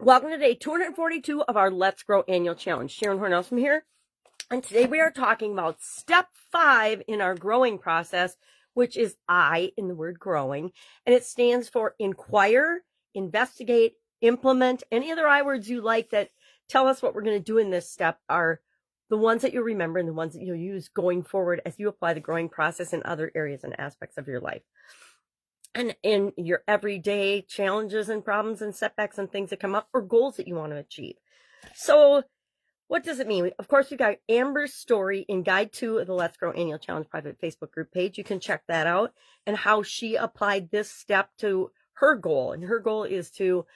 Welcome to day 242 of our Let's Grow annual challenge. Sharon Horne-Ellstrom here. And today we are talking about step 5 in our growing process, which is I in the word growing. And it stands for inquire, investigate, implement. Any other I words you like that tell us what we're going to do in this step are the ones that you remember and the ones that you'll use going forward as you apply the growing process in other areas and aspects of your life. And in your everyday challenges and problems and setbacks and things that come up or goals that you want to achieve. So what does it mean? Of course, we got Amber's story in Guide 2 of the Let's Grow Annual Challenge private Facebook group page. You can check that out and how she applied this step to her goal. And her goal is to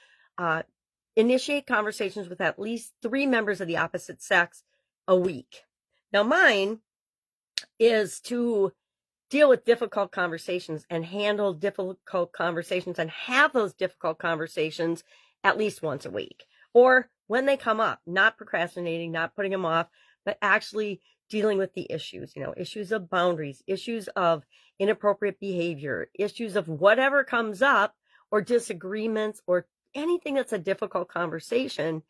initiate conversations with at least 3 members of the opposite sex a week. Now, mine is to deal with difficult conversations and handle difficult conversations and have those difficult conversations at least once a week. Or when they come up, not procrastinating, not putting them off, but actually dealing with the issues, issues of boundaries, issues of inappropriate behavior, issues of whatever comes up or disagreements or anything that's a difficult conversation.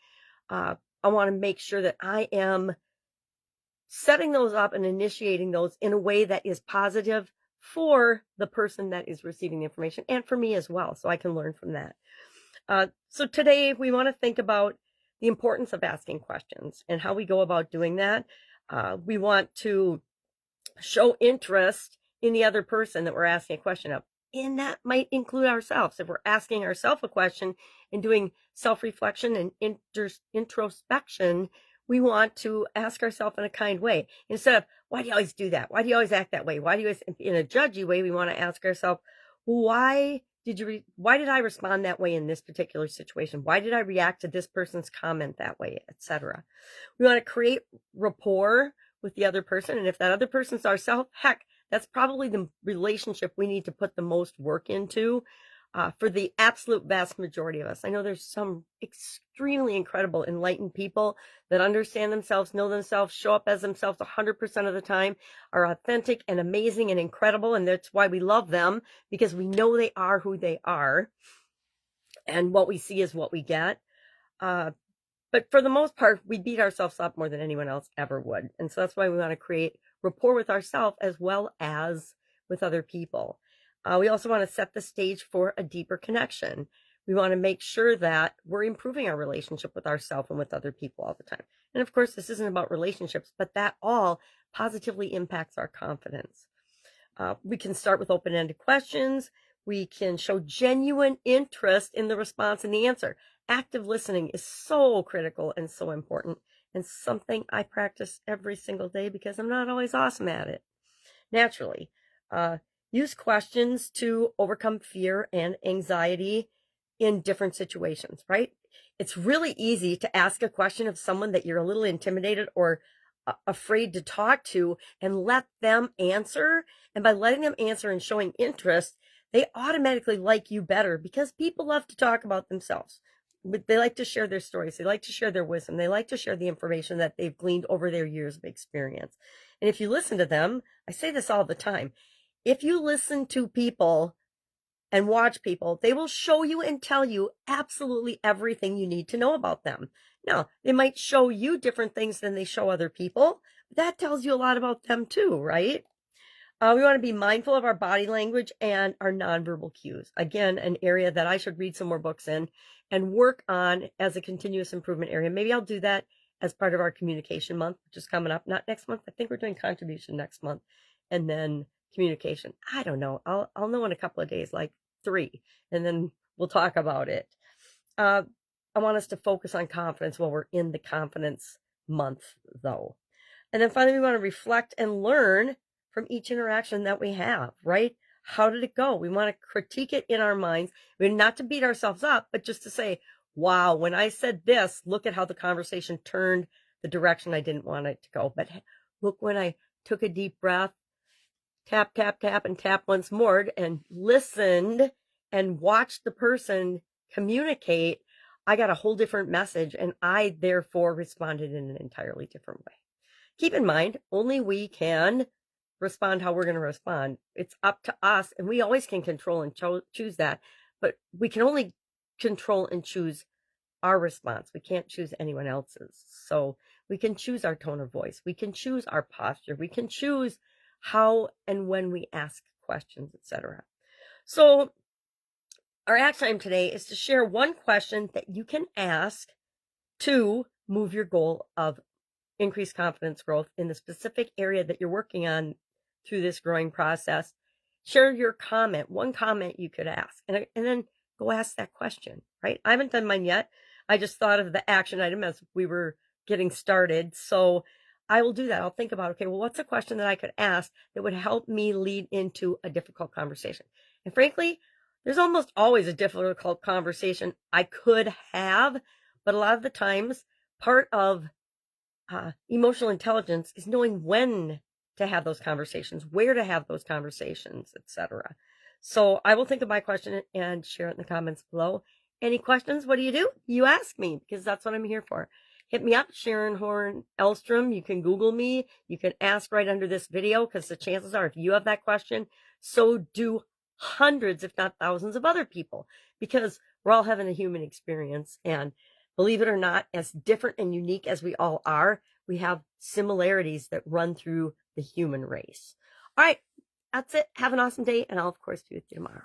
I want to make sure that I am setting those up and initiating those in a way that is positive for the person that is receiving the information and for me as well, so I can learn from that. So today we want to think about the importance of asking questions and how we go about doing that. We want to show interest in the other person that we're asking a question of. And that might include ourselves. If we're asking ourselves a question and doing self-reflection and introspection, we want to ask ourselves in a kind way. Instead of, why do you always do that? Why do you always act that way? Why do you always, in a judgy way, we want to ask ourselves, why did I respond that way in this particular situation? Why did I react to this person's comment that way, etc.? We want to create rapport with the other person. And if that other person's ourselves, heck, that's probably the relationship we need to put the most work into for the absolute vast majority of us. I know there's some extremely incredible, enlightened people that understand themselves, know themselves, show up as themselves 100% of the time, are authentic and amazing and incredible. And that's why we love them, because we know they are who they are. And what we see is what we get. But for the most part, we beat ourselves up more than anyone else ever would. And so that's why we want to create rapport with ourselves as well as with other people. We also want to set the stage for a deeper connection. We want to make sure that we're improving our relationship with ourselves and with other people all the time. And of course, this isn't about relationships, but that all positively impacts our confidence. We can start with open-ended questions. We can show genuine interest in the response and the answer. Active listening is so critical and so important, and something I practice every single day because I'm not always awesome at it. Naturally, use questions to overcome fear and anxiety in different situations, right? It's really easy to ask a question of someone that you're a little intimidated or afraid to talk to and let them answer. And by letting them answer and showing interest, they automatically like you better, because people love to talk about themselves. They like to share their stories. They like to share their wisdom. They like to share the information that they've gleaned over their years of experience. And if you listen to them, I say this all the time, if you listen to people and watch people, they will show you and tell you absolutely everything you need to know about them. Now, they might show you different things than they show other people. That tells you a lot about them too, right? We want to be mindful of our body language and our nonverbal cues. Again, an area that I should read some more books in and work on as a continuous improvement area. Maybe I'll do that as part of our communication month, which is coming up. Not next month. I think we're doing contribution next month. And then communication. I don't know. I'll know in a couple of days, like 3, and then we'll talk about it. I want us to focus on confidence while we're in the confidence month, though. And then finally, we want to reflect and learn from each interaction that we have, right? How did it go? We want to critique it in our minds. I mean, not to beat ourselves up, but just to say, wow, when I said this, look at how the conversation turned the direction I didn't want it to go. But look, when I took a deep breath, tap, tap, tap, and tap once more and listened and watched the person communicate, I got a whole different message, and I therefore responded in an entirely different way. Keep in mind, only we can respond how we're going to respond. It's up to us, and we always can control and choose that, but we can only control and choose our response. We can't choose anyone else's. So we can choose our tone of voice. We can choose our posture. We can choose how and when we ask questions, etc. So our action item today is to share one question that you can ask to move your goal of increased confidence growth in the specific area that you're working on through this growing process. Share your comment, one comment you could ask, and then go ask that question, right? I haven't done mine yet. I just thought of the action item as we were getting started. So I will do that. I'll think about, okay, well, what's a question that I could ask that would help me lead into a difficult conversation? And frankly, there's almost always a difficult conversation I could have, but a lot of the times, part of emotional intelligence is knowing when to have those conversations, where to have those conversations, etc. So I will think of my question and share it in the comments below. Any questions? What do? You ask me, because that's what I'm here for. Hit me up, Sharon Horne-Ellstrom. You can Google me. You can ask right under this video, because the chances are if you have that question, so do hundreds, if not thousands of other people, because we're all having a human experience. And believe it or not, as different and unique as we all are, we have similarities that run through the human race. All right, that's it. Have an awesome day, and I'll, of course, be with you tomorrow.